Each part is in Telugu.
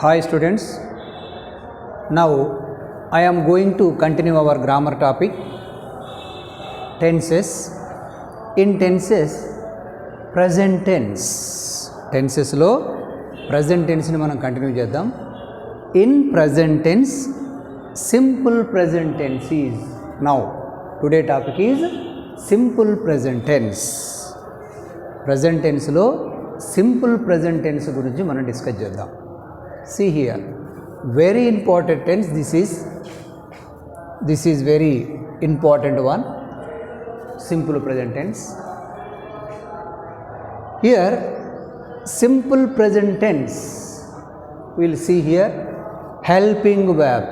Hi students, now I am going to continue our grammar topic tenses. In tenses, present tense. Tenses lo present tense ni manam continue చేద్దాం. In present tense, simple present tense is now. Today topic is simple present tense. Present tense lo simple present tense గురించి మనం డిస్కస్ చేద్దాం. See here, very important tense. This is very important one. Simple present tense. Here, simple present tense. We'll see here helping verb.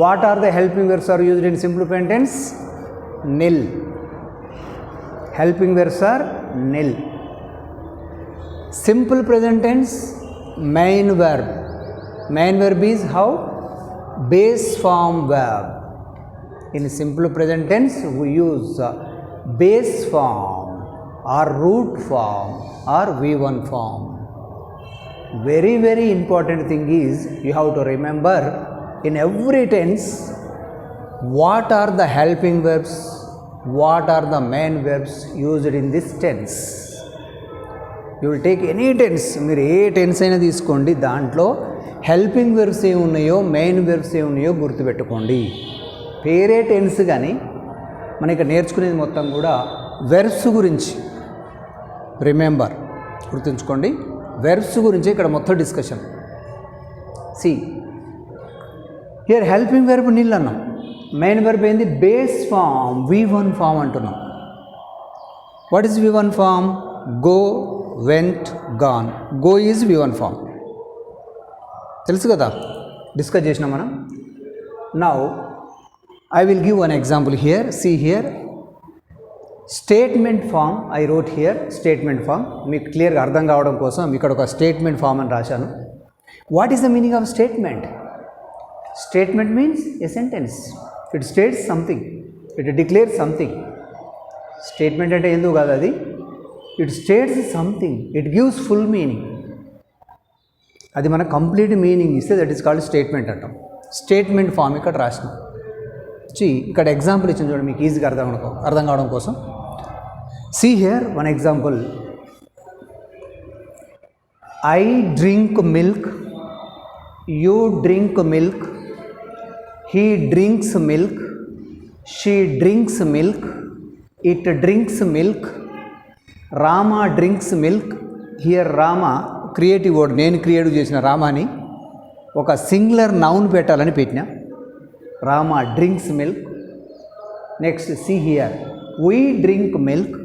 What are the helping verbs are used in simple present tense? Nil. Helping verbs are nil. Simple present tense, main verb. Main verb is how? Base form verb. In simple present tense, we use base form or root form or V1 form. Very, very important thing is you have to remember in every tense what are the helping verbs, what are the main verbs used in this tense. You will take any tense, మీరు ఏ టెన్స్ అయినా తీసుకోండి, దాంట్లో హెల్పింగ్ వెర్బ్స్ ఏ ఉన్నాయో మెయిన్ వెర్బ్స్ ఏ ఉన్నాయో గుర్తుపెట్టుకోండి. పేరే టెన్స్ కానీ మనం ఇక్కడ నేర్చుకునేది మొత్తం కూడా వెర్బ్స్ గురించి. రిమెంబర్, గుర్తుంచుకోండి, వెర్బ్స్ గురించి ఇక్కడ మొత్తం discussion. See here helping verb nil అన్నాం, మెయిన్ వెర్బ్ ఏంది? బేస్ ఫామ్, V1 ఫామ్ అంటున్నాం. What is V1 form? Go, went, gone. Go is V1 form, తెలుసు కదా, డిస్కస్ చేసినాం మనం. Now I will give one example here. See here statement form I wrote here. Statement form మీకు క్లియర్గా అర్థం కావడం కోసం ఇక్కడ ఒక స్టేట్మెంట్ ఫామ్ అని రాశాను. What is the meaning of statement? Statement means a sentence. It states something, it declares something. Statement అంటే ఎందుకు కాదు, అది it states something, it gives full meaning. అది మన కంప్లీట్ మీనింగ్ ఇస్తే దట్ ఈస్ కాల్డ్ స్టేట్మెంట్ అంటాం. స్టేట్మెంట్ ఫామ్ ఇక్కడ రాసినాం. ఇక్కడ ఎగ్జాంపుల్ ఇచ్చిన చూడండి, మీకు ఈజీగా అర్థం కావడం కోసం. See here one example. I drink milk, you drink milk, he drinks milk, she drinks milk, it drinks milk, Rama drinks milk. Here Rama creative word, నేను క్రియేట్ చేసిన రామాని ఒక సింగులర్ నౌన్ పెట్టాలని పెట్టినా. Rama drinks milk. Next see here, we drink milk,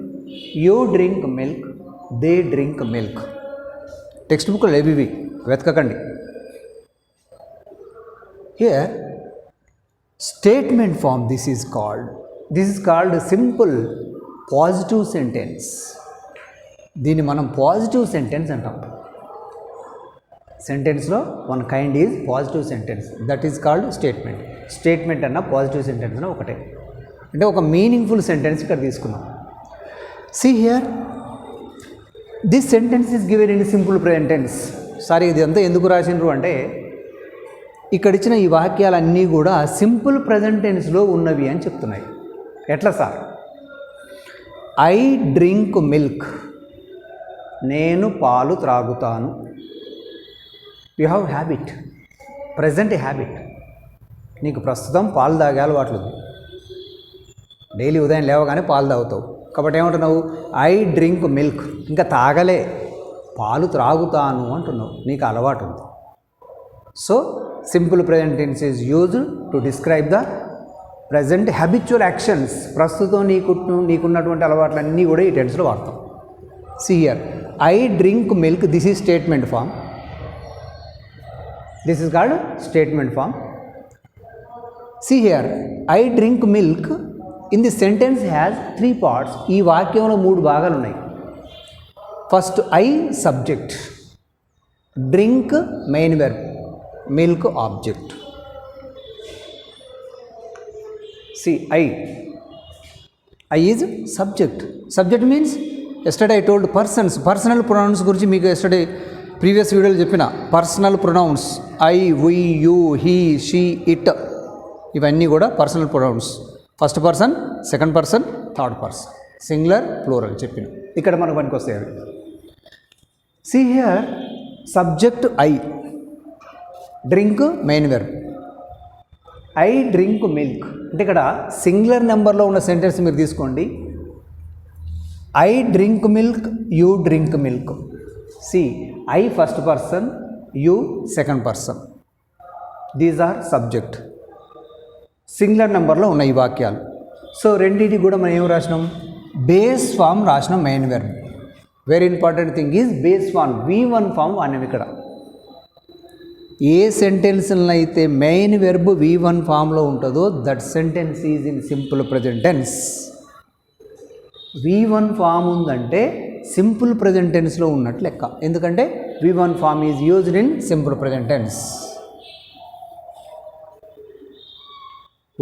you drink milk, they drink milk. Text బుక్లో ఏవివి వెతకకండి. Here statement form, this is called simple positive sentence. దీన్ని మనం పాజిటివ్ సెంటెన్స్ అంటాం. సెంటెన్స్లో one kind is positive sentence, that is called statement. Statement అన్న పాజిటివ్ సెంటెన్స్ అన్న ఒకటే, అంటే ఒక మీనింగ్ఫుల్ సెంటెన్స్ ఇక్కడ తీసుకున్నాం. See here this sentence is given in simple present tense. Sorry, ఇది అంతా ఎందుకు రాసినారు అంటే ఇక్కడ ఇచ్చిన ఈ వాక్యాలన్నీ కూడా సింపుల్ ప్రెజెంట్ టెన్స్లో ఉన్నవి అని చెప్తున్నాయి. ఎట్లా సార్? ఐ డ్రింక్ మిల్క్, నేను పాలు త్రాగుతాను. You have habit, present habit. నీకు ప్రస్తుతం పాలు తాగే అలవాట్లు ఉంది. డైలీ ఉదయం లేవగానే పాలు తాగుతావు, కాబట్టి ఏమంటున్నావు? I drink milk. ఇంకా తాగలే, పాలు త్రాగుతాను అంటున్నావు, నీకు అలవాటు ఉంది. So simple present tense is used to describe the present habitual actions. ప్రస్తుతం నీకున్నటువంటి అలవాట్లన్నీ కూడా ఈ టెన్స్లో వాడతాం. See here, I drink milk, this is statement form. This is called statement form. See here, I drink milk in the sentence has 3 parts. ఈ వాక్యంలో 3 భాగాలు ఉన్నాయి. First I subject, drink main verb, milk object. See I is subject. Subject means yesterday I told persons, personal pronouns గురించి మీకు ఎస్టర్డే ప్రీవియస్ వీడియోలో చెప్పిన personal pronouns I, we, you, he, she, it, ఇవన్నీ కూడా personal pronouns. First person, second person, third person, singular, plural చెప్పిన. ఇక్కడ మనకు పనికి వస్తాయి అవి. See here subject I, drink main verb. I drink milk అంటే ఇక్కడ సింగులర్ నెంబర్లో ఉన్న సెంటెన్స్ మీరు తీసుకోండి. I drink milk, you drink milk. C I first person, you second person. These are subject. Singular నెంబర్లో ఉన్న ఈ వాక్యాలు. సో రెండింటికి కూడా మనం ఏం రాసినాం? బేస్ ఫామ్ రాసినాం main verb. Very important thing is base form, V1 form అనేవి. ఇక్కడ ఏ సెంటెన్స్లో అయితే మెయిన్ వెర్బ్ V1 ఫామ్లో ఉంటుందో that sentence is in simple present tense. V1 form ఉందంటే సింపుల్ ప్రెజెంట్ టెన్స్లో ఉన్నట్లు లెక్క. ఎందుకంటే V1 form is used in simple present tense.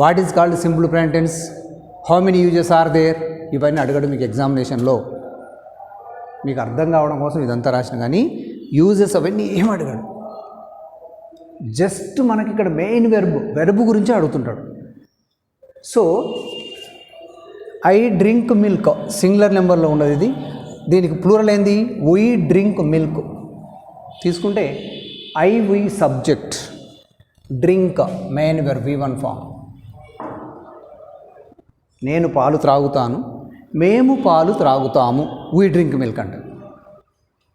What is called simple present tense? How many uses are there? ఇవన్నీ అడగడం మీకు ఎగ్జామినేషన్లో. మీకు అర్థం కావడం కోసం ఇదంతా రాసిన, కానీ యూజెస్ అవన్నీ ఏం అడగాడు. జస్ట్ మనకి ఇక్కడ మెయిన్ వెర్బ్ గురించి అడుగుతుంటాడు. So I drink milk singular నెంబర్లో ఉన్నది ఇది. దీనికి ప్లూరల్ ఏంది? We drink milk. తీసుకుంటే I, we subject, drink main verb V1 form. నేను పాలు త్రాగుతాను, మేము పాలు త్రాగుతాము, వీ డ్రింక్ మిల్క్ అంటే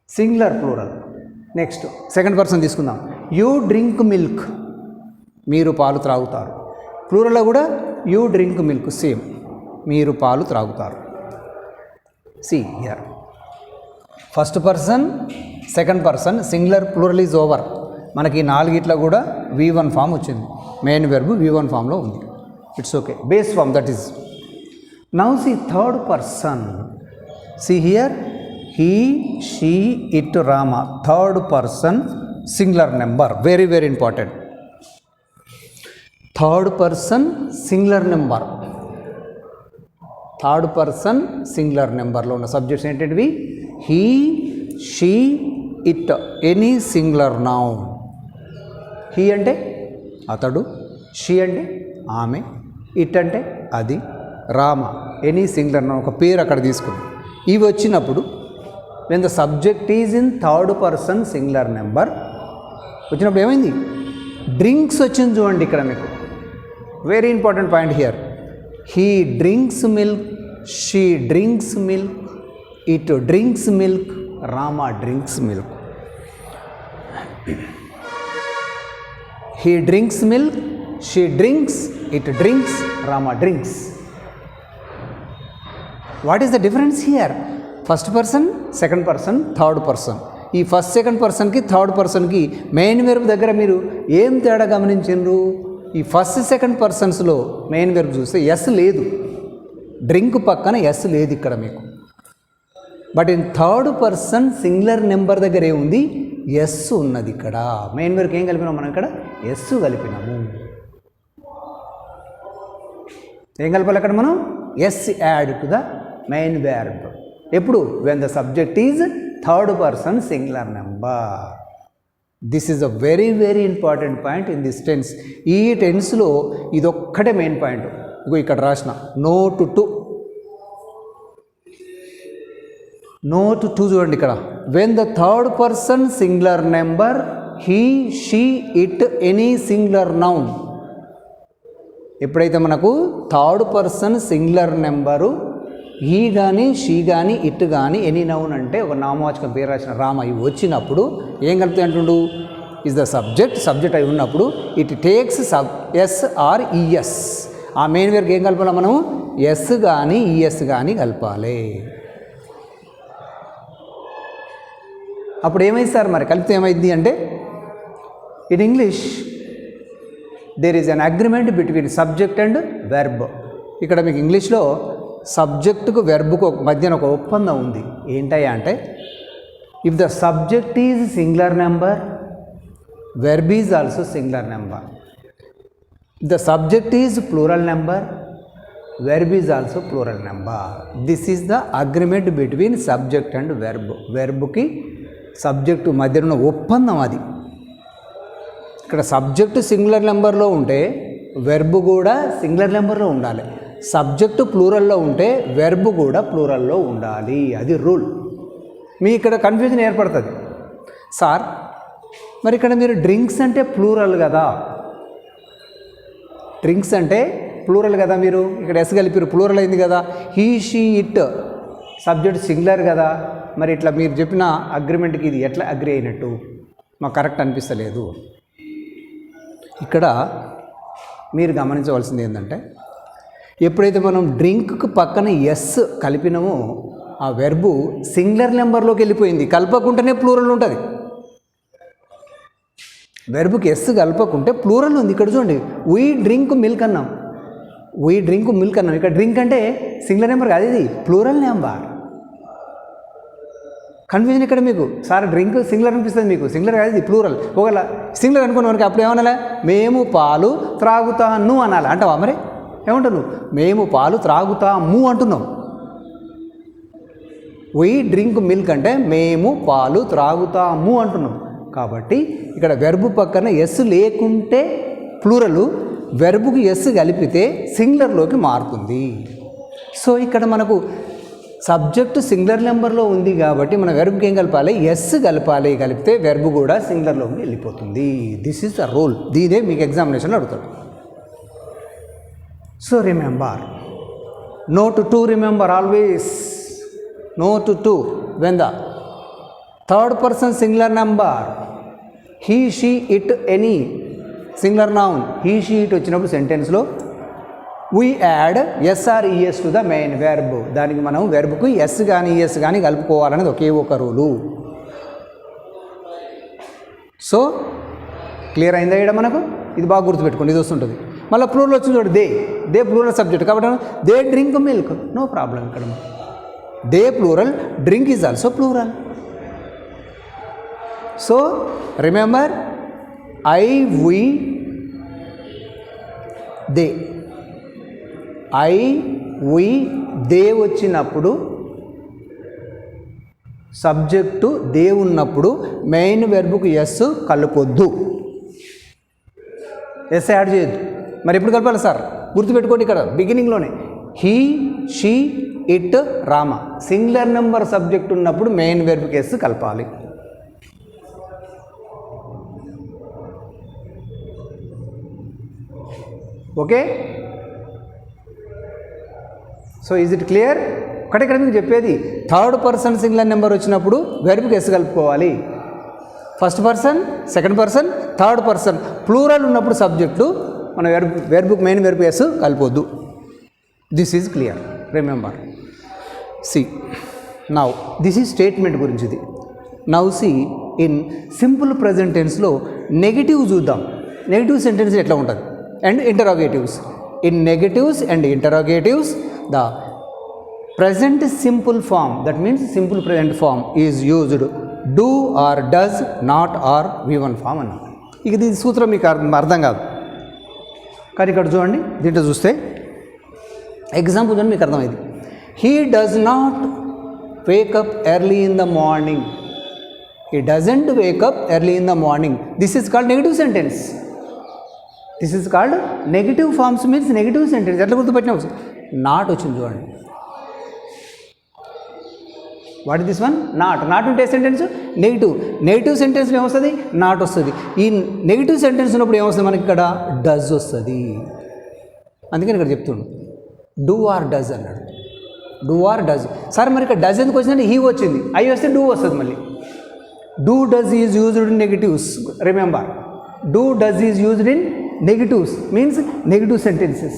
singular plural. Next second person తీసుకుందాం. యూ డ్రింక్ మిల్క్, మీరు పాలు త్రాగుతారు. ప్లూరల్లో కూడా యూ డ్రింక్ మిల్క్ సేమ్, మీరు పాలు త్రాగుతారు. See here first person, second person, singular, plural is over. మనకి నాలుగిట్లో కూడా V1 ఫామ్ వచ్చింది. మెయిన్ వెర్బ్ V1 ఫామ్లో ఉంది. It's okay. Base form that is. Now see third person. See here he, she, it, Rama. Third person singular number. Very, very important. Third person singular number. Third person singular number లో ఉన్న సబ్జెక్ట్స్ ఏంటంటే he, she, it. Any singular noun. he అంటే అతడు, she అంటే ఆమె, it అంటే అది, రామ ఎనీ సింగులర్ నౌన్, ఒక పేరు అక్కడ తీసుకుని. ఇవి వచ్చినప్పుడు when the subject is in third person singular number వచ్చినప్పుడు ఏమైంది? డ్రింక్స్ వచ్చింది చూడండి ఇక్కడ మీకు. Very important point here. He drinks milk, she drinks milk, it drinks milk, Rama drinks milk. He drinks milk, she drinks, it drinks, Rama drinks. What is the difference here? First person, second person, third person. ఈ ఫస్ట్ సెకండ్ పర్సన్కి థర్డ్ పర్సన్కి మెయిన్ వెర్బ్ దగ్గర మీరు ఏం తేడా గమనించారు? ఈ ఫస్ట్ సెకండ్ పర్సన్స్లో మెయిన్ వెర్బ్ చూస్తే ఎస్ లేదు, డ్రింక్ పక్కన ఎస్ లేదు ఇక్కడ మీకు. But in third person singular number దగ్గర ఏముంది? ఎస్ ఉన్నది. ఇక్కడ మెయిన్ వెర్బ్కి ఏం కలిపినాం మనం? ఇక్కడ ఎస్ కలిపినాము. ఏం కలపాలి అక్కడ మనం? S add to the main verb. ఎప్పుడు? When the subject is third person singular number. This is a very very important point in this tense. ఈ టెన్స్లో ఇదొక్కటే మెయిన్ పాయింట్. ఇగో ఇక్కడ రాసిన నోట్ టు. నోట్ టు చూడండి ఇక్కడ. When the third person singular number he, she, it, any singular noun. ఎప్పుడైతే మనకు థర్డ్ పర్సన్ సింగులర్ నెంబరు ఈ కానీ, షీ కానీ, ఇట్ కానీ, ఎనీ నౌన్ అంటే ఒక నామవాచకం పేరు రాసిన రామ ఇవి వచ్చినప్పుడు ఏం కలుపుతాయి అంటుండు? ఈజ్ ద సబ్జెక్ట్ అయి ఉన్నప్పుడు it takes S or ES. ఆ మెయిన్ వెర్బ్కి ఏం కలపాలి మనం? ఎస్ కానీ, ఈఎస్ కానీ కలపాలి. అప్పుడు ఏమైంది సార్ మరి కలిపితే ఏమైంది అంటే, in English there is an agreement between subject and verb. ఇక్కడ మీకు ఇంగ్లీష్లో సబ్జెక్టుకు వెర్బ్కు మధ్యన ఒక ఒప్పందం ఉంది. ఏంటయ్యా అంటే, if the subject is singular number, verb is also singular number. If the subject is plural number, verb is also plural number. This is the agreement between subject and verb. వెర్బ్కి సబ్జెక్టు మధ్యన ఉన్న ఒప్పందం అది. ఇక్కడ సబ్జెక్టు సింగులర్ నెంబర్లో ఉంటే వెర్బ్ కూడా సింగులర్ నెంబర్లో ఉండాలి. సబ్జెక్టు ప్లూరల్లో ఉంటే వెర్బ్ కూడా ప్లూరల్లో ఉండాలి. అది రూల్. మీ ఇక్కడ కన్ఫ్యూజన్ ఏర్పడుతుంది. సార్ మరి ఇక్కడ మీరు డ్రింక్స్ అంటే ప్లూరల్ కదా, డ్రింక్స్ అంటే ప్లూరల్ కదా, మీరు ఇక్కడ ఎస్ కలిపిరు ప్లూరల్ అయింది కదా. He she it subject singular కదా, మరి ఇట్లా మీరు చెప్పిన అగ్రిమెంట్కి ఇది ఎట్లా అగ్రి అయినట్టు? మాకు కరెక్ట్ అనిపిస్తలేదు. ఇక్కడ మీరు గమనించవలసింది ఏంటంటే, ఎప్పుడైతే మనం డ్రింక్కు పక్కన ఎస్ కలిపినామో ఆ వెర్బు సింగులర్ నెంబర్లోకి వెళ్ళిపోయింది. కలపకుంటేనే ప్లూరల్ ఉంటుంది. వెర్బుకి ఎస్ కలపకుంటే ప్లూరల్ ఉంది. ఇక్కడ చూడండి, వీ డ్రింక్ మిల్క్ అన్నాం, వీ డ్రింక్ మిల్క్ అన్నాం. ఇక్కడ డ్రింక్ అంటే సింగులర్ నెంబర్ కాదు, ఇది ప్లూరల్ నెంబర్. కన్ఫ్యూజన్ ఇక్కడ మీకు. సార్ డ్రింక్ సింగులర్ అనిపిస్తుంది మీకు, సింగులర్ కాదు ఇది ప్లూరల్. ఒకవేళ సింగులర్ అనుకున్న మనకి అప్పుడు ఏమనాలి? మేము పాలు త్రాగుతాను అనాలి. అంటావా మరి? ఏమంటావు నువ్వు? మేము పాలు త్రాగుతాము అంటున్నావు. వీ డ్రింక్ మిల్క్ అంటే మేము పాలు త్రాగుతాము అంటున్నాం. కాబట్టి ఇక్కడ వెర్బు పక్కన ఎస్ లేకుంటే ప్లూరలు, వెర్బుకి ఎస్ కలిపితే సింగులర్లోకి మారుతుంది. సో ఇక్కడ మనకు సబ్జెక్టు సింగులర్ నెంబర్లో ఉంది కాబట్టి మన వెర్బ్కి ఏం కలపాలి? ఎస్ కలపాలి. కలిపితే వెర్బ్ కూడా సింగులర్లోకి వెళ్ళిపోతుంది. This is the rule. దీనే మీకు ఎగ్జామినేషన్లో అడుగుతాడు. So remember, note to remember always. Note to when the third person singular number he she it any singular noun he she it వచ్చినప్పుడు సెంటెన్స్లో we add s or es to the main verb. దానికి మనం వెర్బ్కు ఎస్ కానీ ఈఎస్ కానీ కలుపుకోవాలనేది ఒకే ఒక రూలు. సో క్లియర్ అయిందా? ఇక్కడ మనకు ఇది బాగా గుర్తుపెట్టుకోండి, ఇది వస్తుంటుంది. మళ్ళీ ప్లూరల్ వచ్చింది చూడండి, దే ప్లూరల్ సబ్జెక్ట్ కాబట్టి they drink milk, no problem. ఇక్కడ they plural, drink is also plural. So remember, I, we, they. I, we, they వచ్చినప్పుడు సబ్జెక్టు దే ఉన్నప్పుడు మెయిన్ వెర్బ్కు ఎస్ కలపొద్దు, ఎస్ యాడ్ చేయొద్దు. మరి ఎప్పుడు కలపాలి సార్? గుర్తుపెట్టుకోండి, ఇక్కడ బిగినింగ్లోనే he, she, it, Rama singular number subject ఉన్నప్పుడు మెయిన్ వెర్బ్కి ఎస్ కలపాలి. Okay? So is it clear? ఒకటి ఇక్కడ మీకు చెప్పేది, థర్డ్ పర్సన్ సింగులర్ నెంబర్ వచ్చినప్పుడు వెర్బ్కి ఎస్ కలుపుకోవాలి. First person, second person, third person plural ఉన్నప్పుడు సబ్జెక్టు మన వెర్బ్కి మెయిన్ వెర్బ్ ఎస్ కలిపొద్దు. This is clear. Remember. See now this is statement గురించిది. Now see in simple present టెన్స్లో నెగిటివ్ చూద్దాం. నెగిటివ్ సెంటెన్స్ ఎట్లా ఉంటుంది and interrogatives. In negatives and interrogatives the present simple form, that means simple present form is used do or does, not or v1 form అన్న. ఇక దీని సూత్రం మీకు అర్థం కాదు కానీ ఇక్కడ చూడండి, దీంట్లో చూస్తే ఎగ్జాంపుల్ చూడండి మీకు అర్థమైంది. He does not wake up early in the morning. He doesn't wake up early in the morning. This is called negative sentence. This is called negative forms means negative sentence. ఎట్లా గుర్తుపెట్టినావు? నాట్ వచ్చింది చూడండి. What is this one? Not. Not ఉంటే సెంటెన్స్ నెగిటివ్. నెగిటివ్ సెంటెన్స్లో ఏమొస్తుంది? నాట్ వస్తుంది. ఈ నెగిటివ్ సెంటెన్స్ ఉన్నప్పుడు ఏమొస్తుంది మనకి? ఇక్కడ డజ్ వస్తుంది. అందుకని ఇక్కడ చెప్తుండు డూ ఆర్ డజ్ అన్నాడు. Do or does. సరే మరి ఇక్కడ డజ్ ఎందుకు వచ్చిందంటే హీ వచ్చింది, ఐ వస్తే డూ వస్తుంది. మళ్ళీ do does is used in negatives. Remember, do does is used in negatives means negative sentences,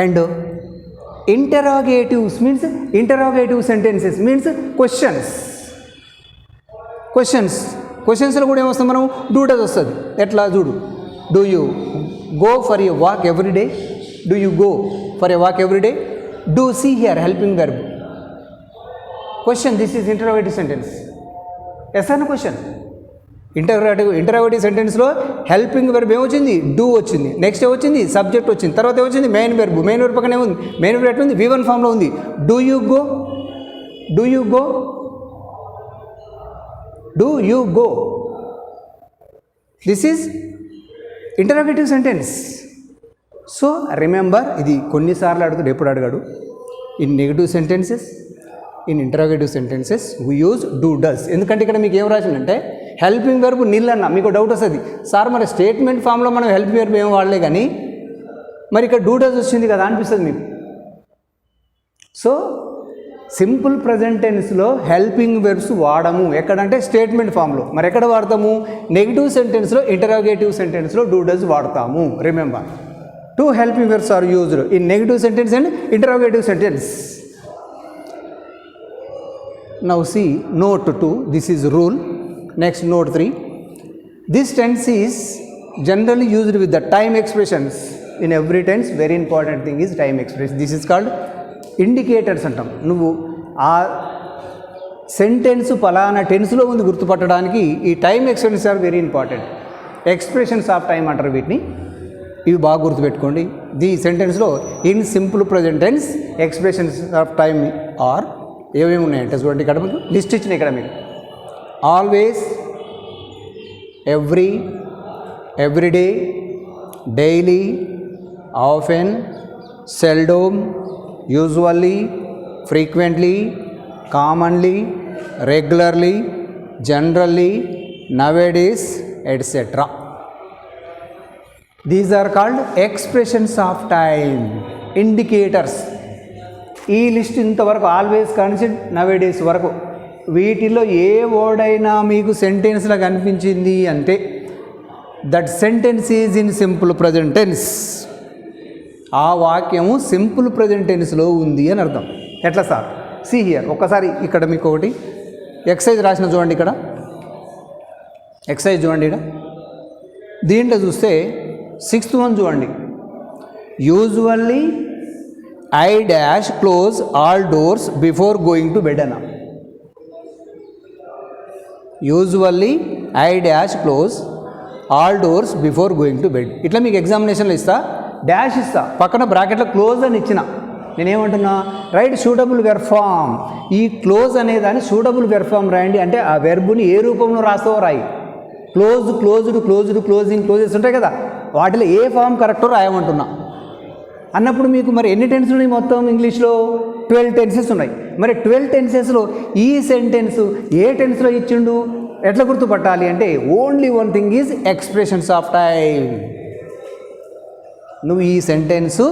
and interrogatives means interrogative sentences means questions. క్వశ్చన్స్లో కూడా ఏమొస్తుంది? మనం డూ డస్ వస్తుంది. ఎట్లా చూడు, do you go for a walk every day? Do you go for a walk every day? Do see here helping verb. Question, this is interrogative sentence. Yes అన్న క్వశ్చన్. ఇంటరాగేటివ్ సెంటెన్స్లో హెల్పింగ్ వెర్బ్ ఏమొచ్చింది? డూ వచ్చింది. నెక్స్ట్ ఏమొచ్చింది? సబ్జెక్ట్ వచ్చింది. తర్వాత ఏమొచ్చింది? Main verb. మెయిన్ వెర్బ్ పక్కనే ఉంది. మెయిన్ వెర్బ్ ఎట్లా ఉంది? v1 ఫామ్లో ఉంది. Do you go, do you go, do you go. This is interrogative sentence. So remember, ఇది కొన్నిసార్లు అడుగుతాడు, ఎప్పుడు అడిగాడు. In negative sentences, in interrogative sentences we use do does. ఎందుకంటే ఇక్కడ మీకు ఏం రాసిందంటే హెల్పింగ్ వెర్బ్ నిల్ అన్న. మీకు డౌట్ వస్తుంది, సార్ మరి స్టేట్మెంట్ ఫామ్లో మనం హెల్పింగ్ వెర్బ్ ఏం వాడలే కానీ మరి ఇక్కడ డూ డస్ వచ్చింది కదా అనిపిస్తుంది మీకు. సో సింపుల్ ప్రజెంట్ టెన్స్లో హెల్పింగ్ వెర్బ్స్ వాడము. ఎక్కడంటే స్టేట్మెంట్ ఫామ్లో. మరి ఎక్కడ వాడతాము? నెగిటివ్ సెంటెన్స్లో, ఇంటరాగేటివ్ సెంటెన్స్లో డూ డస్ వాడతాము. Remember, two helping verbs are used in negative sentence and interrogative sentence. Now see note 2, this is rule. Next note 3, this tense is generally used with the time expressions. In every tense very important thing is time expression. This is called indicators అంటాం. నువ్వు ఆ సెంటెన్స్ పలానా టెన్స్లో ఉంది గుర్తుపట్టడానికి ఈ time expressions are very important. Expressions of time అంటారు వీటిని. ఇవి బాగా గుర్తుపెట్టుకోండి. ది సెంటెన్స్లో in simple present tense expressions of time are ఏమేమి ఉన్నాయంటే చూడండి, ఇక్కడ మీకు లిస్ట్ ఇచ్చిన ఇక్కడ మీకు always, every, everyday, daily, often, seldom, usually, frequently, commonly, regularly, generally, nowadays, etcetera. These are called expressions of time, indicators. ఈ లిస్ట్ ఇంతవరకు ఆల్వేస్ కానీ నవేడేస్ వరకు వీటిలో ఏ వర్డ్ అయినా మీకు సెంటెన్స్లో కనిపించింది అంటే that sentence is in simple present tense. ఆ వాక్యము సింపుల్ ప్రజెంట్ టెన్స్లో ఉంది అని అర్థం. ఎట్లా సార్? See here. ఒక్కసారి ఇక్కడ మీకు ఒకటి ఎక్సైజ్ రాసిన చూడండి. ఇక్కడ ఎక్సైజ్ చూడండి. ఇక్కడ దీంట్లో చూస్తే 6th one చూడండి. Usually I dash close all doors before going to bed అన్న. Usually I dash close all doors before going to bed. ఇట్లా మీకు ఎగ్జామినేషన్లో ఇస్తా, డాష్ ఇస్తా, పక్కన బ్రాకెట్లో క్లోజ్ అని ఇచ్చిన. నేనేమంటున్నా, రైట్ సూటబుల్ వెర్బ్ ఫామ్. ఈ క్లోజ్ అనేదాన్ని సూటబుల్ వెర్బ్ ఫామ్ రాయండి. అంటే ఆ వెర్బుని ఏ రూపంలో రాస్తావో రాయి. Close, closed, closed, closing, closes ఉంటాయి కదా, వాటిలో ఏ ఫామ్ కరెక్టో రాయమంటున్నా. అన్నప్పుడు మీకు మరి ఎన్ని టెన్స్లు ఉన్నాయి మొత్తం ఇంగ్లీష్లో? 12 టెన్సెస్ ఉన్నాయి. మరి 12 టెన్సెస్లో ఈ సెంటెన్స్ ఏ టెన్స్లో ఇచ్చిండు, ఎట్లా గుర్తుపట్టాలి అంటే only one thing is expressions of time. నువ్వు ఈ సెంటెన్స్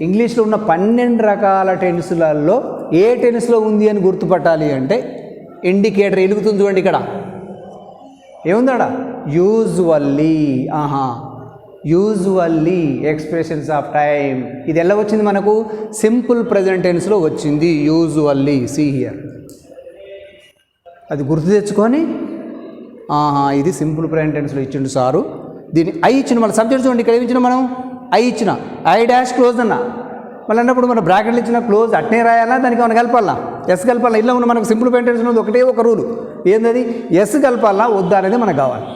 ఇంగ్లీష్లో ఉన్న 12 రకాల టెన్సులలో ఏ టెన్స్లో ఉంది అని గుర్తుపట్టాలి అంటే ఇండికేటర్ వెలుగుతుంది చూడండి. ఇక్కడ ఏముందాడా? Usually. Usually expressions of time. ఇది ఎలా వచ్చింది మనకు? సింపుల్ ప్రజెంట్ టెన్స్లో వచ్చింది యూజువల్లీ. See here. అది గుర్తు తెచ్చుకొని ఇది సింపుల్ ప్రజెంట్ టెన్స్లో ఇచ్చిండు సారు. దీన్ని ఐ ఇచ్చిన మళ్ళీ సబ్జెక్ట్ చూడండి. ఇక్కడ ఏమి ఇచ్చిన మనం? ఐ ఇచ్చిన. ఐ డాష్ క్లోజ్ అన్న. మళ్ళీ అన్నప్పుడు మన బ్రాకెట్లు ఇచ్చిన క్లోజ్ అట్నే రాయాలా, దానికి ఏమైనా కలపాలా? ఎస్ కలపాలా? ఇలా ఉన్న మనకు సింపుల్ ప్రజెంట్ టెన్స్ ఉన్నది ఒకటే ఒక రూలు. ఏంటది? ఎస్ కలపాలా వద్దా అనేది మనకు కావాలి.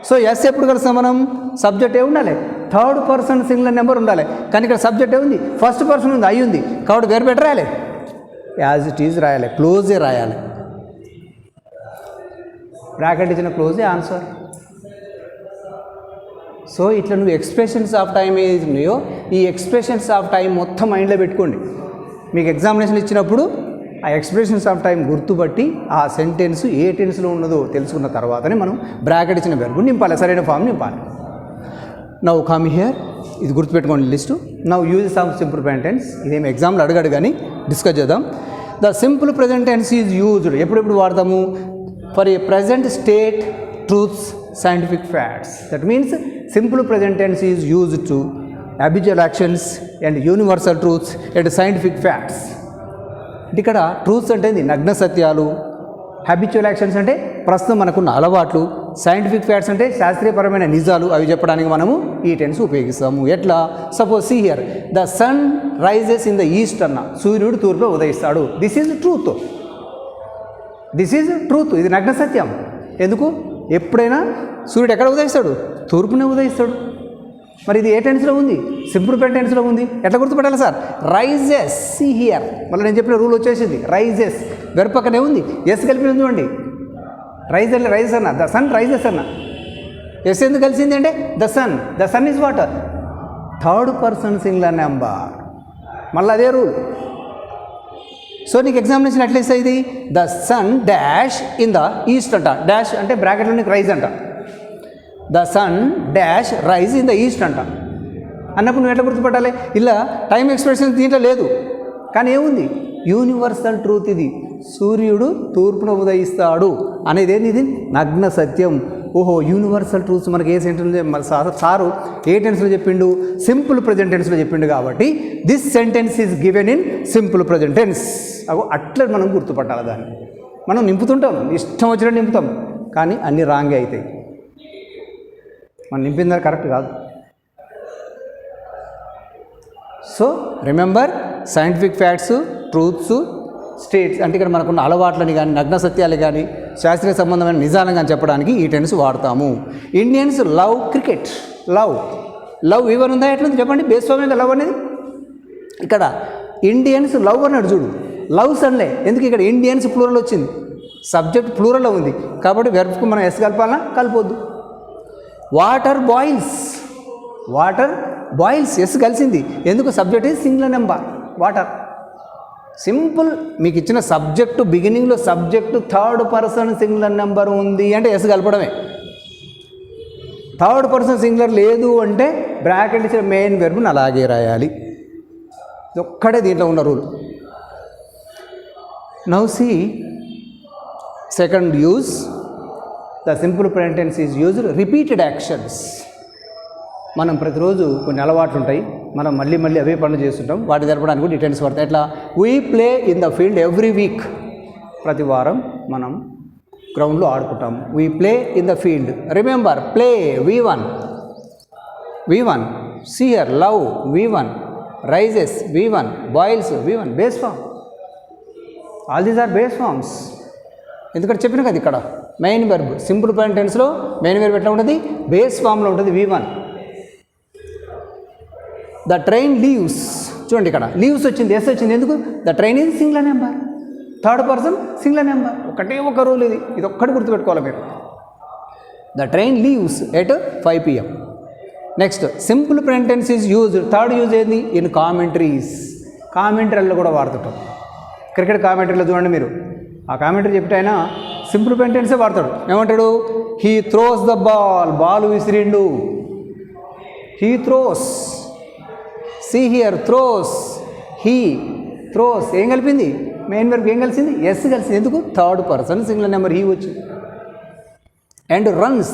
సో ఎస్ ఎప్పుడు కలుస్తాం మనం? సబ్జెక్ట్ ఏ ఉండాలి, 3rd పర్సన్ సింగులర్ నెంబర్ ఉండాలి. కానీ ఇక్కడ సబ్జెక్ట్ ఏ ఉంది, 1st పర్సన్ ఉంది, అయి ఉంది. కాబట్టి వెర్బ్ ఎట్లా రాయాలి? యాజ్ ఇట్ ఈజ్ రాయాలి, క్లోజే రాయాలి. బ్రాకెట్ ఇచ్చిన క్లోజే ఆన్సర్. సో ఇట్లా నువ్వు ఎక్స్ప్రెషన్స్ ఆఫ్ టైం ఏది ఉన్నాయో ఈ ఎక్స్ప్రెషన్స్ ఆఫ్ టైం మొత్తం మైండ్లో పెట్టుకోండి. మీకు ఎగ్జామినేషన్ ఇచ్చినప్పుడు ఆ ఎక్స్ప్రెషన్స్ ఆఫ్ టైం గుర్తుపట్టి ఆ సెంటెన్స్ ఏ టెన్స్లో ఉన్నదో తెలుసుకున్న తర్వాతనే మనం బ్రాకెట్ ఇచ్చిన వెర్బ్ నింపాలి, సరైన ఫామ్ నింపాలి. Now come here. ఇది గుర్తుపెట్టుకోండి list. Now uses of simple present tense. ఇదేమి ఎగ్జామ్లో అడగాడు కానీ డిస్కస్ చేద్దాం. The simple present tense is used. ఎప్పుడెప్పుడు వాడతాము? For a present state, truths, scientific facts. That means simple present tense is used to habitual actions and universal truths and scientific facts. ఇక్కడ ట్రూత్స్ అంటే నగ్న సత్యాలు, హ్యాబిచువల్ యాక్షన్స్ అంటే ప్రస్తుతం మనకున్న అలవాట్లు, సైంటిఫిక్ ఫ్యాక్ట్స్ అంటే శాస్త్రీయపరమైన నిజాలు. అవి చెప్పడానికి మనము ఈ టెన్స్ ఉపయోగిస్తాము. ఎట్లా? Suppose see here, the sun rises in the east అన్న. సూర్యుడు తూర్పులో ఉదయిస్తాడు. This is truth. This is truth. ఇది నగ్న సత్యం. ఎందుకు? ఎప్పుడైనా సూర్యుడు ఎక్కడ ఉదయిస్తాడు? తూర్పునే ఉదయిస్తాడు. మరి ఇది ఏ టెన్స్లో ఉంది? సింపుల్ ప్రజెంట్ టెన్స్లో ఉంది. ఎట్లా గుర్తుపట్టాలి సార్? రైజెస్. See here. మళ్ళీ నేను చెప్పిన రూల్ వచ్చేసింది. రైజెస్ వెర్బ్ పక్కనే ఉంది, ఎస్ కలిపి చూడండి. రైజ్ అన్న, ద సన్ రైజెస్ అన్న. ఎస్ ఎందుకు కలిసింది అంటే the sun is what, third person singular number. మళ్ళీ అదే రూల్. సో నీకు ఎగ్జామినేషన్ ఎట్లా ఇస్తాయి ఇది, the sun dash in the east అంట, డాష్ అంటే బ్రాకెట్లో నీకు రైజ్ అంట, the sun dash rise in the east అంట అన్నప్పుడు నువ్వు ఎట్లా గుర్తుపట్టాలి, ఇలా టైం ఎక్స్ప్రెషన్ దీంట్లో లేదు, కానీ ఏముంది యూనివర్సల్ ట్రూత్ ఇది, సూర్యుడు తూర్పున ఉదయిస్తాడు అనేది ఏంది, ఇది నగ్న సత్యం. ఓహో యూనివర్సల్ ట్రూత్స్ మనకి ఏ సెంటెన్స్ సారు ఏ టెన్స్లో చెప్పిండు, సింపుల్ ప్రజెంట్ టెన్స్లో చెప్పిండు కాబట్టి this sentence is given in simple present tense. అగో అట్లా మనం గుర్తుపట్టాలి దాన్ని. మనం నింపుతుంటాం, ఇష్టం వచ్చినట్టు నింపుతాం, కానీ అన్నీ రాంగే అవుతాయి. మనం నింపింది కరెక్ట్ కాదు. So remember, scientific facts, truths, states అంటే ఇక్కడ మనకున్న అలవాట్లని కానీ నగ్న సత్యాలు కానీ శాస్త్రీయ సంబంధమైన నిజాలను కానీ చెప్పడానికి ఈ టెన్స్ వాడతాము. Indians love cricket. Love even ఉందా ఎట్లుంది చెప్పండి, బేస్ ఫామ్ మీద లవ్ అనేది. ఇక్కడ ఇండియన్స్ లవ్ అన్నాడు చూడు, లవ్స్ అనలే, ఎందుకు ఇక్కడ ఇండియన్స్ ప్లూరల్ వచ్చింది, సబ్జెక్ట్ ప్లూరల్లో ఉంది కాబట్టి వెర్బ్కు మనం ఎస్ కలపాలన్నా కలపొద్దు. వాటర్ బాయిల్స్ ఎస్ కలిసింది, ఎందుకు subject is singular number water. Simple, మీకు ఇచ్చిన సబ్జెక్టు బిగినింగ్లో subject third person singular number ఉంది అంటే ఎస్ కలపడమే. థర్డ్ పర్సన్ సింగులర్ లేదు అంటే బ్రాకెట్ ఇచ్చిన మెయిన్ వెర్బ్ని అలాగే రాయాలి. ఇది ఒక్కడే దీంట్లో ఉన్న rule. Now see second use, the simple present tense is used repeated actions. మనం ప్రతిరోజు కొన్ని అలవాట్లు ఉంటాయి, మనం మళ్ళీ అవే పనులు చేస్తుంటాం, వాటి జరపడానికి కూడా ఈ టెన్స్ పడతాయి. ఎట్లా, we play in the field every week. ప్రతి వారం మనం గ్రౌండ్లో ఆడుకుంటాము. We play in the field. Remember, play V1, see here love V1, rises V1, boils V1, base form. All these are base forms. ఎందుకంటే చెప్పిన కదా ఇక్కడ మెయిన్ వెర్బ్ సింపుల్ ప్రెజెంట్ టెన్స్లో మెయిన్ వెర్బ్ ఎట్లా ఉంటుంది, బేస్ ఫామ్లో ఉంటుంది V1. ద ట్రైన్ లీవ్స్, చూడండి ఇక్కడ లీవ్స్ వచ్చింది, ఎస్ వచ్చింది, ఎందుకు, the train is singular number, third person singular number. ఒకటే ఒక రూల్ ఇది ఒక్కటి గుర్తుపెట్టుకోవాలి మీరు. The train leaves at 5 PM. Next simple present tense is used, third use ఏంది, ఇన్ కామెంటరీస్. కామెంటరీలో కూడా వాడుతుంటాం. క్రికెట్ కామెంటరీలో చూడండి మీరు, ఆ కామెంటరీ చెప్తే ఆయన సింపుల్ ప్రెజెంట్ టెన్సే వాడతాడు. ఏమంటాడు, హీ థ్రోస్ ద బాల్ విసిరిండు, he throws. See here throws, he throws ఏం కలిపింది, మెయిన్ వెర్బ్ ఏం కలిసింది, ఎస్ కలిసింది, ఎందుకు, third person singular number he వచ్చింది. అండ్ రన్స్,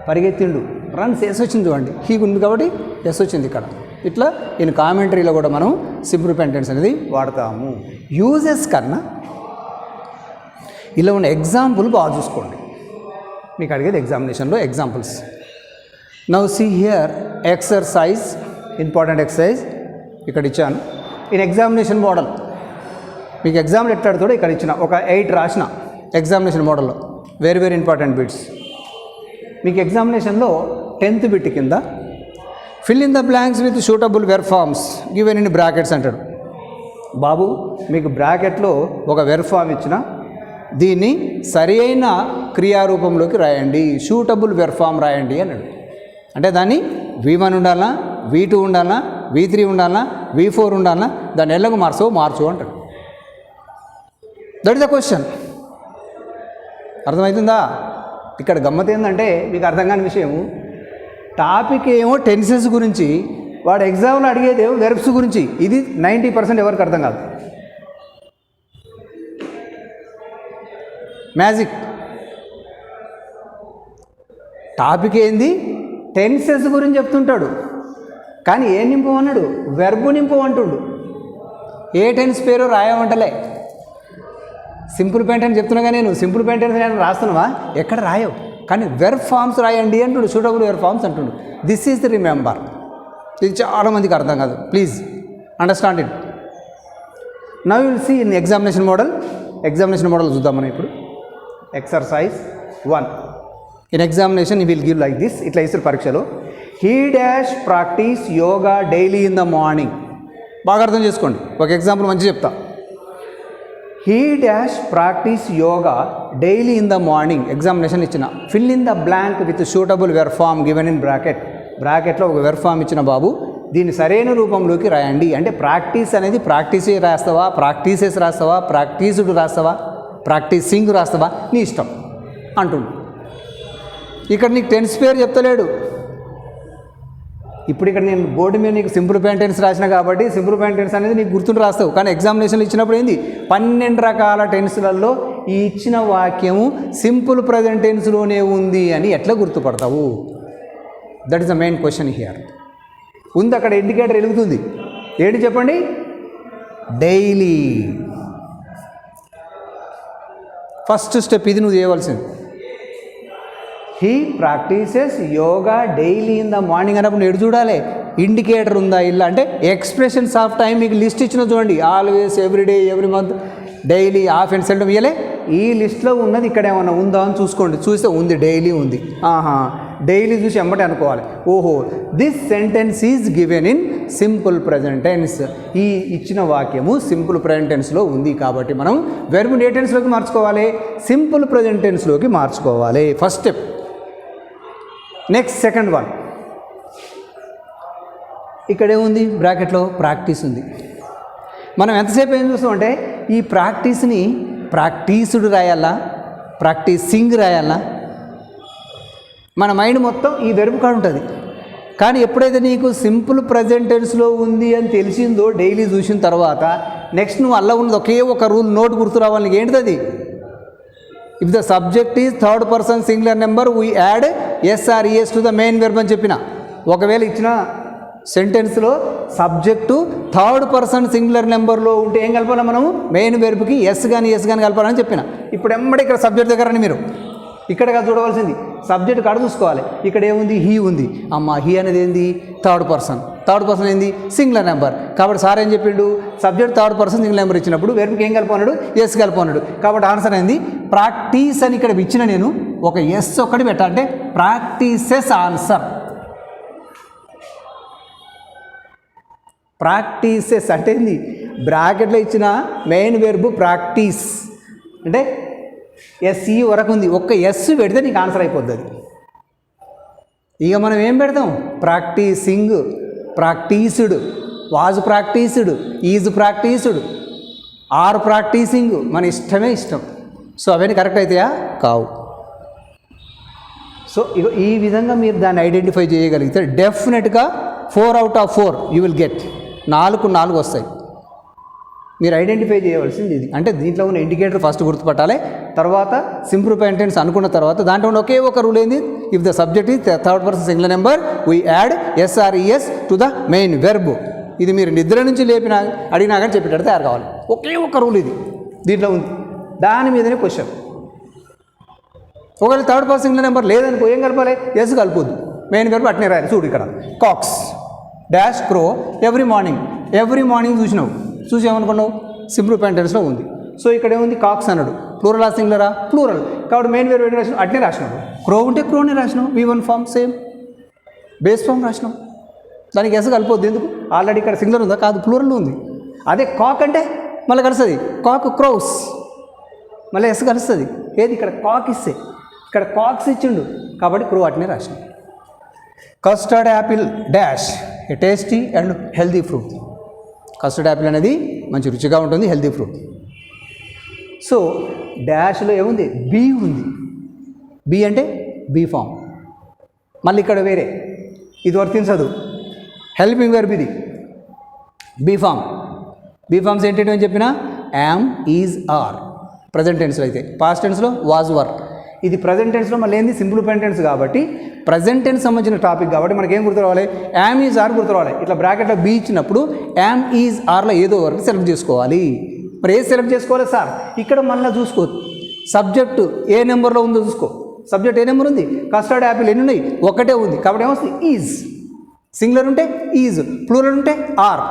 పరిగెత్తిండు, రన్స్ ఎస్ వచ్చింది చూడండి, హీ ఉంది కాబట్టి ఎస్ వచ్చింది ఇక్కడ. ఇట్లా ఇన్ కామెంటరీలో కూడా మనం సింపుల్ ప్రెజెంట్ టెన్స్ అనేది వాడతాము. యూజెస్ కన్నా ఇలా ఉన్న ఎగ్జాంపుల్ బాగా చూసుకోండి, మీకు అడిగేది ఎగ్జామినేషన్లో examples. Now see here exercise, important exercise ఇక్కడ ఇచ్చాను. ఇన్ ఎగ్జామినేషన్ మోడల్, మీకు ఎగ్జామ్లు ఎట్లా అడుగుతాడో ఇక్కడ ఇచ్చిన ఒక 8 రాసిన ఎగ్జామినేషన్ మోడల్లో వెరీ ఇంపార్టెంట్ బిట్స్. మీకు ఎగ్జామినేషన్లో 10th బిట్ కింద fill in the blanks with suitable verb forms given in brackets అంటాడు. బాబు మీకు బ్రాకెట్లో ఒక వెర్బ్ ఫామ్ ఇచ్చిన, దీన్ని సరి అయిన క్రియారూపంలోకి రాయండి, సూటబుల్ వెర్బ్ ఫామ్ రాయండి అన్నాడు. అంటే దాన్ని V1 ఉండాలా, V2 ఉండాలా, V3 ఉండాలా, V4 ఉండాలా, దాన్ని ఎల్లకు మార్చు అంటాడు. That is the question. అర్థమవుతుందా? ఇక్కడ గమ్మత్ ఏంటంటే మీకు అర్థం కాని విషయం, టాపిక్ ఏమో టెన్సెస్ గురించి, వాడు ఎగ్జామ్లో అడిగేది ఏమో వెర్బ్స్ గురించి. ఇది 90% ఎవరికి అర్థం కాదు. మ్యాజిక్. టాపిక్ ఏంది, టెన్సెస్ గురించి చెప్తుంటాడు, కానీ ఏం నింపమన్నాడు, వెర్బు నింపమంటుండు. ఏ టెన్స్ పేరు రాయమంటలే. సింపుల్ ప్రెజెంట్ అని చెప్తున్నా కానీ నేను సింపుల్ ప్రెజెంట్ టెన్స్ నేను రాస్తున్నావా, ఎక్కడ రాయవు, కానీ వెర్బ్ ఫామ్స్ రాయండి అంటుండు, సూటబుల్ వెర్బ్ ఫామ్స్ అంటుండు. This is the remember. ఇది చాలామందికి అర్థం కాదు, please understand it. Now you will see in examination model. Examination model చూద్దాం మనం ఇప్పుడు. Exercise 1. In examination you will give like this, ఇట్లా ఇస్తారు పరీక్షలో. He dash practise yoga daily in the morning. బాగా అర్థం చేసుకోండి, ఒక ఎగ్జాంపుల్ మంచిగా చెప్తా. He dash practise yoga daily in the morning. Examination ఇచ్చిన fill in the blank with suitable verb form given in బ్రాకెట్లో ఒక వెర్ ఫామ్ ఇచ్చిన బాబు, దీన్ని సరైన రూపంలోకి రాయండి. అంటే ప్రాక్టీస్ అనేది ప్రాక్టీసే రాస్తావా, ప్రాక్టీసెస్ రాస్తావా, ప్రాక్టీసుడు రాస్తావా, ప్రాక్టీసింగ్ రాస్తావా, నీ ఇష్టం అంటుండు. ఇక్కడ నీకు టెన్స్ పేరు చెప్తలేడు. ఇప్పుడు ఇక్కడ నేను బోర్డు మీద నీకు సింపుల్ ప్రెజెంట్ టెన్స్ రాసిన కాబట్టి సింపుల్ ప్రెజెంట్ టెన్స్ అనేది నీకు గుర్తుండి రాస్తావు. కానీ ఎగ్జామినేషన్లు ఇచ్చినప్పుడు ఏంది 12 రకాల టెన్స్లలో ఈ ఇచ్చిన వాక్యము సింపుల్ ప్రెజెంట్ టెన్స్లోనే ఉంది అని ఎట్లా గుర్తుపడతావు? That is the main question here. ఉంది అక్కడ ఇండికేటర్ వెలుగుతుంది. ఏంటి చెప్పండి? డైలీ. ఫస్ట్ స్టెప్ ఇది నువ్వు చేయవలసింది. He practices yoga daily in the morning అన్నప్పుడు ఎడు చూడాలి, ఇండికేటర్ ఉందా ఇలా అంటే ఎక్స్ప్రెషన్స్ ఆఫ్ టైం మీకు లిస్ట్ ఇచ్చిన చూడండి. Always, everyday, every month, daily, of and seldom ఇయ్యలే. ఈ లిస్ట్లో ఉన్నది ఇక్కడ ఏమన్నా ఉందా అని చూసుకోండి. చూస్తే ఉంది, డైలీ ఉంది. డైలీ చూసి ఎంబటే అనుకోవాలి, ఓహో this sentence is given in simple present tense. ఈ ఇచ్చిన వాక్యము సింపుల్ ప్రెజెంట్ టెన్స్లో ఉంది కాబట్టి మనం వెర్బ్ ఏ టెన్స్లోకి మార్చుకోవాలి? సింపుల్ ప్రెజెంట్ టెన్స్లోకి మార్చుకోవాలి. First step. Next second one, ఇక్కడేముంది? బ్రాకెట్లో ప్రాక్టీస్ ఉంది. మనం ఎంతసేపు ఏం చూస్తామంటే ఈ ప్రాక్టీస్ని ప్రాక్టీసుడు రాయాలా, ప్రాక్టీసింగ్ రాయాలా, మన మైండ్ మొత్తం ఈ వెర్బ్ కాడ ఉంటుంది. కానీ ఎప్పుడైతే నీకు సింపుల్ ప్రెజెంట్ టెన్స్లో ఉంది అని తెలిసిందో డైలీ చూసిన తర్వాత నెక్స్ట్ నువ్వు అలా ఉన్నది ఒకే ఒక రూల్ నోట్ గుర్తు రావాలి. నీకు ఏంటిది అది? If the subject is third person singular number we add S or ES to the main verb అని చెప్పిన. ఒకవేళ ఇచ్చిన సెంటెన్స్లో సబ్జెక్టు థర్డ్ పర్సన్ సింగులర్ నెంబర్లో ఉంటే ఏం కలపాలి మనము? మెయిన్ వెర్బ్కి ఎస్ కానీ కలపాలని చెప్పిన. ఇప్పుడు ఎమ్మడి ఇక్కడ సబ్జెక్ట్ దగ్గర రండి. మీరు ఇక్కడ కాదు చూడవలసింది, సబ్జెక్ట్ కాడ చూసుకోవాలి. ఇక్కడ ఏముంది? హీ ఉంది. అమ్మ హీ అనేది ఏంది? థర్డ్ పర్సన్ ఏంది? Singular number. కాబట్టి సార్ ఏం చెప్పిండు? Subject third person singular number ఇచ్చినప్పుడు వెర్బ్కి ఏం కలపన్నాడు? ఎస్ కలపన్నాడు. కాబట్టి ఆన్సర్ ఏంది? ప్రాక్టీస్ అని ఇక్కడ ఇచ్చిన నేను ఒక ఎస్ ఒకటి పెట్టాలంటే ప్రాక్టీసెస్ ఆన్సర్. ప్రాక్టీసెస్ అంటే ఏంది? బ్రాకెట్లో ఇచ్చిన మెయిన్ వెర్బ్ ప్రాక్టీస్ అంటే ఎస్ఈ వరకు ఉంది. ఒక్క ఎస్ పెడితే నీకు ఆన్సర్ అయిపోద్ది. అది ఇక మనం ఏం పెడతాం? Practising, practised, was practised, is practised, are practising, మన ఇష్టమే ఇష్టం. సో అవన్నీ కరెక్ట్ అవుతాయా? కావు. సో ఇక ఈ విధంగా మీరు దాన్ని ఐడెంటిఫై చేయగలిగితే డెఫినెట్గా 4 out of 4 you will get. 4 వస్తాయి. మీరు ఐడెంటిఫై చేయవలసింది ఇది. అంటే దీంట్లో ఉన్న ఇండికేటర్ ఫస్ట్ గుర్తుపట్టాలి. తర్వాత సింపుల్ ప్రెజెంట్ టెన్స్ అనుకున్న తర్వాత దాంట్లో ఉన్న ఒకే ఒక రూల్ ఏంది? If the subject is third person singular number we add SRES to the main verb. ఇది మీరు నిద్ర నుంచి లేపినా అడిగినా కానీ చెప్పేటట్టు తయారు కావాలి. ఒకే ఒక రూల్ ఇది దీంట్లో ఉంది. దాని మీదనే క్వశ్చన్. ఒకవేళ థర్డ్ పర్సన్ సింగులర్ నెంబర్ లేదనుకో ఏం కలపాలి? ఎస్ కలపొద్దు. మెయిన్ వెర్బ్ అట్నే రాయాలి. చూడు ఇక్కడ కాక్స్ డాష్ క్రో ఎవ్రీ మార్నింగ్ చూసి ఏమనుకున్నావు? సింపుల్ ప్రెజెంట్ టెన్స్లో ఉంది. సో ఇక్కడ ఏముంది? కాక్స్ అన్నాడు. ప్లూరలా సింగులరా? ప్లూరల్. కాబట్టి మెయిన్ వెర్బ్ రాసినావు అట్నే రాసినావు. క్రో ఉంటే క్రోనే రాసినావు. V1 form same base form రాసినావు. దానికి ఎస్ కలపొద్దు. ఎందుకు? ఆల్రెడీ ఇక్కడ సింగులర్ ఉందా? కాదు, ప్లూరల్ ఉంది. అదే కాక్ అంటే మళ్ళీ కలుస్తుంది. కాక్ క్రౌస్ మళ్ళీ ఎస్ కలుస్తుంది. ఏది? ఇక్కడ కాక్ ఇస్తే ఇక్కడ కాక్స్ ఇచ్చిండు కాబట్టి క్రో అట్నే రాసినావు. Custard apple dash a tasty and healthy fruit. Custard apple అనేది మంచి రుచిగా ఉంటుంది, హెల్దీ ఫ్రూట్. సో డాష్లో ఏముంది? బీ ఉంది. బీ అంటే బీ ఫామ్. మళ్ళీ ఇక్కడ వేరే ఇది వర్తించదు. హెల్పింగ్ వెర్బ్ ఇది బీ ఫామ్. బీ ఫామ్స్ ఏంటంటే అని చెప్పినా యామ్, ఈజ్, ఆర్. ప్రజెంట్ టెన్స్లో అయితే, పాస్ట్ టెన్స్లో వాజ్, వర్. ఇది ప్రజెంట్ టెన్స్లో మళ్ళీ ఏంది? సింపుల్ ప్రెజెంట్ టెన్స్ కాబట్టి ప్రజెంట్ టెన్స్ సంబంధించిన టాపిక్ కాబట్టి మనకి ఏం గుర్తు రావాలి? యామ్, ఈజ్, ఆర్ గుర్తు రావాలి. ఇట్లా బ్రాకెట్లో బీ ఇచ్చినప్పుడు యామ్, ఈజ్, ఆర్లో ఏదో వరకు సెలెక్ట్ చేసుకోవాలి. మరి ఏది సెలెక్ట్ చేసుకోవాలి సార్? ఇక్కడ మళ్ళీ చూసుకో, సబ్జెక్టు ఏ నెంబర్లో ఉందో చూసుకో. సబ్జెక్ట్ ఏ నెంబర్ ఉంది? కస్టర్డ్ యాపిల్ ఎన్ని ఉన్నాయి? ఒకటే ఉంది. కాబట్టి ఏమొస్తుంది? ఈజ్. సింగులర్ ఉంటే ఈజ్, ప్లూరల్ ఉంటే ఆర్.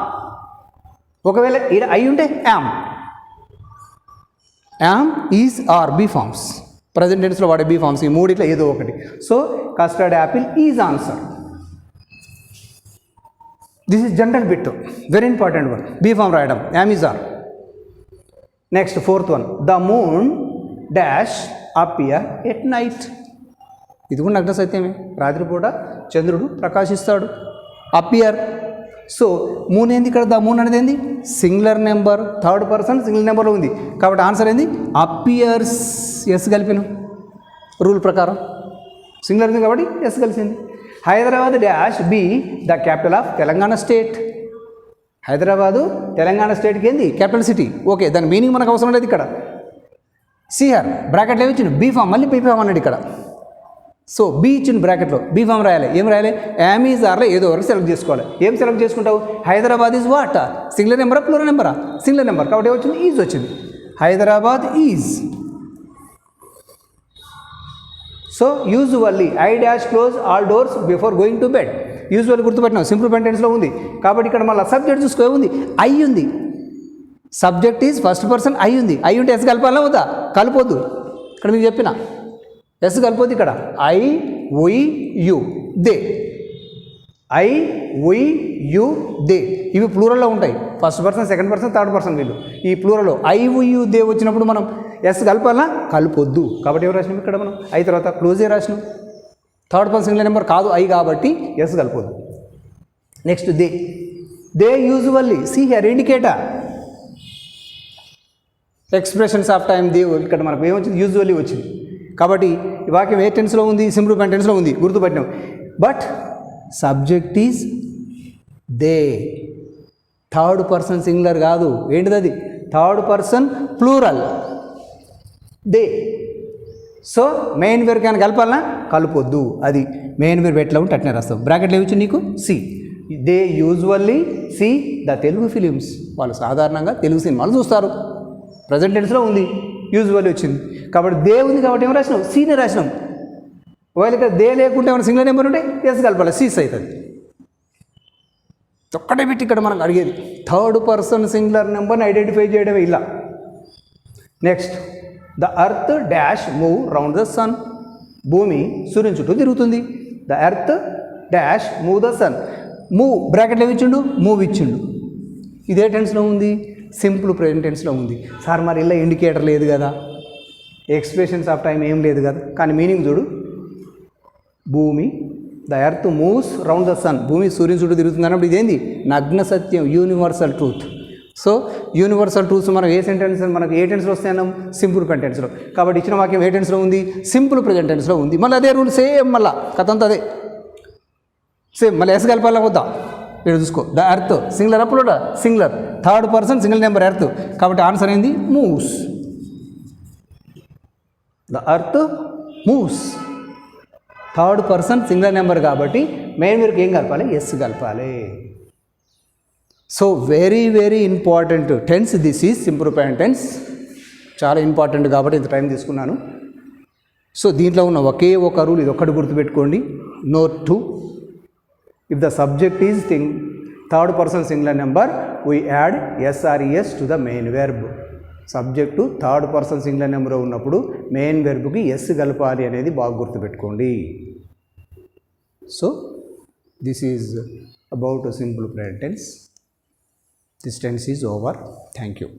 ఒకవేళ ఈడ ఐ ఉంటే am. Am, is, are be forms. Present టెన్స్లో వాడే బీ ఫామ్స్ ఈ మూడిట్లో ఏదో ఒకటి. So custard apple is answer. This is general bit, very important one. Be form రాయడం am, is, are. Next fourth one, the moon dash appear at night. ఇది కూడా నగ్న సత్యమే, రాత్రిపూట చంద్రుడు ప్రకాశిస్తాడు. అపియర్. సో మూన్ ఏంది ఇక్కడ, ద మూన్ అనేది ఏంది singular number, third person singular నెంబర్లో ఉంది కాబట్టి ఆన్సర్ ఏంది అపియర్స్. ఎస్ కలిపిన రూల్ ప్రకారం సింగులర్ ఉంది కాబట్టి ఎస్ కలిసింది. Hyderabad dash be the capital of Telangana state. Hyderabad Telangana స్టేట్కి ఏంది క్యాపిటల్ సిటీ. ఓకే, దాని మీనింగ్ మనకు అవసరం లేదు ఇక్కడ. సిఆర్ బ్రాకెట్లో ఏమి ఇచ్చిండు, బీ ఫామ్, మళ్ళీ బీ ఫామ్ అన్నాడు ఇక్కడ. సో బీ ఇచ్చిండు బ్రాకెట్లో, బీ ఫామ్ రాయాలి. ఏం రాయాలి, యామీజ్ ఆర్లో ఏదో వరకు సెలెక్ట్ చేసుకోవాలి. ఏం సెలెక్ట్ చేసుకుంటావు, హైదరాబాద్ ఈజ్ వాట్, సింగులర్ నెంబరా ప్లూరల్ నెంబరా, సింగులర్ నెంబర్ కాబట్టి ఏమొచ్చింది, ఈజ్ వచ్చింది. Hyderabad is. So usually I dash close all doors before going to bed. Usual గుర్తుపెట్టినాం, సింపుల్ సెంటెన్స్లో ఉంది కాబట్టి ఇక్కడ మళ్ళీ సబ్జెక్ట్ చూసుకో ఉంది, ఐ ఉంది. Subject is first person, I ఉంది. ఐ ఉంటే ఎస్ కలపాలా వద్దా, కలపొద్దు. ఇక్కడ మీకు చెప్పిన ఎస్ కలపొద్దు. ఇక్కడ I we you they, I we you they ఇవి ప్లూరల్లో ఉంటాయి. First person, second person, third person వీళ్ళు. ఈ ప్లూరల్లో ఐ ఉయ్ యు దే వచ్చినప్పుడు మనం ఎస్ కలపాలా, కలపొద్దు. కాబట్టి ఎవరు రాసినాం ఇక్కడ మనం ఐ తర్వాత క్లోజే రాసినాం. థర్డ్ పర్సన్ సింగులర్ నెంబర్ కాదు ఐ కాబట్టి ఎస్ కలపొద్దు. Next they. They usually see here indicator expressions of time. They ఇక్కడ మనకు ఏమొచ్చింది, యూజువల్లీ వచ్చింది. కాబట్టి ఈ వాక్యం ఏ టెన్స్లో ఉంది, సింపుల్ టెన్స్లో ఉంది గుర్తుపట్టినాం. But subject is they, third person singular కాదు. ఏంటిది అది, third person plural they. So main verb కానీ కలపాలన్నా కలపొద్దు. అది మెయిన్ వెర్ ఎట్లా ఉంటే అట్నే రాస్తాం. బ్రాకెట్లో ఏమిచ్చింది నీకు see. They usually see the Telugu films. వాళ్ళు సాధారణంగా తెలుగు సినిమాలు చూస్తారు. ప్రజెంట్ టెన్స్లో ఉంది, యూజువల్లీ వచ్చింది కాబట్టి దే ఉంది కాబట్టి ఏమో రాసినాం, సీనే రాసినాం. ఒకవేళ ఇక్కడ దే లేకుంటే ఏమైనా సింగులర్ నెంబర్ ఉంటే ఎస్ కలపాలి, సీస్ అవుతుంది. ఒక్కటే పెట్టి ఇక్కడ మనకు అడిగేది థర్డ్ పర్సన్ సింగులర్ నెంబర్ని ఐడెంటిఫై చేయడమే ఇలా. Next, the earth dash move round the sun. భూమి సూర్యుని చుట్టూ తిరుగుతుంది. The earth dash move the sun. Move బ్రాకెట్లో ఇచ్చిండు, మూవ్ ఇచ్చిండు. ఇదే టెన్స్లో ఉంది, సింపుల్ ప్రెజెంట్ టెన్స్లో ఉంది. సార్ మరి ఇలా ఇండికేటర్ లేదు కదా, ఎక్స్ప్రెషన్స్ ఆఫ్ టైం ఏం లేదు కదా, కానీ మీనింగ్ చూడు. భూమి, the earth moves round the sun. భూమి సూర్యుని చుట్టూ తిరుగుతుంది అన్నప్పుడు ఇదేంది నగ్న సత్యం, universal truth. So universal truths మనం ఏ సెంటెన్స్, మనకు ఏ టెన్స్లో వస్తాయన్నాం, సింపుల్ టెన్స్లో. కాబట్టి ఇచ్చిన వాక్యం ఏ టెన్స్లో ఉంది, సింపుల్ ప్రెజెంట్ టెన్స్లో ఉంది. మళ్ళీ అదే రూల్ సేమ్, మళ్ళీ కథ అంతా అదే సేమ్. మళ్ళీ ఎస్ కలపాలా వద్దా, ఇక్కడ చూసుకో. The earth singular upload singular, third person single number earth కాబట్టి ఆన్సర్ ఏంది moves. The earth moves, third person single number కాబట్టి మెయిన్ వీరికి ఏం కలపాలి, ఎస్ కలపాలి. So very very important tense this is simple present tense. చాలా ఇంపార్టెంట్ కాబట్టి ఇంత టైం తీసుకున్నాను. సో దీంట్లో ఉన్న ఒకే ఒక రూల్, ఇది ఒక్కటి గుర్తుపెట్టుకోండి. Note 2, if the subject is third person singular number, we add s or es to the main verb. సబ్జెక్టు థర్డ్ పర్సన్ సింగులర్ నెంబర్ ఉన్నప్పుడు మెయిన్ వెర్బ్కి ఎస్ కలపాలి అనేది బాగా గుర్తుపెట్టుకోండి. So this is about simple present tense. This tense is over. Thank you.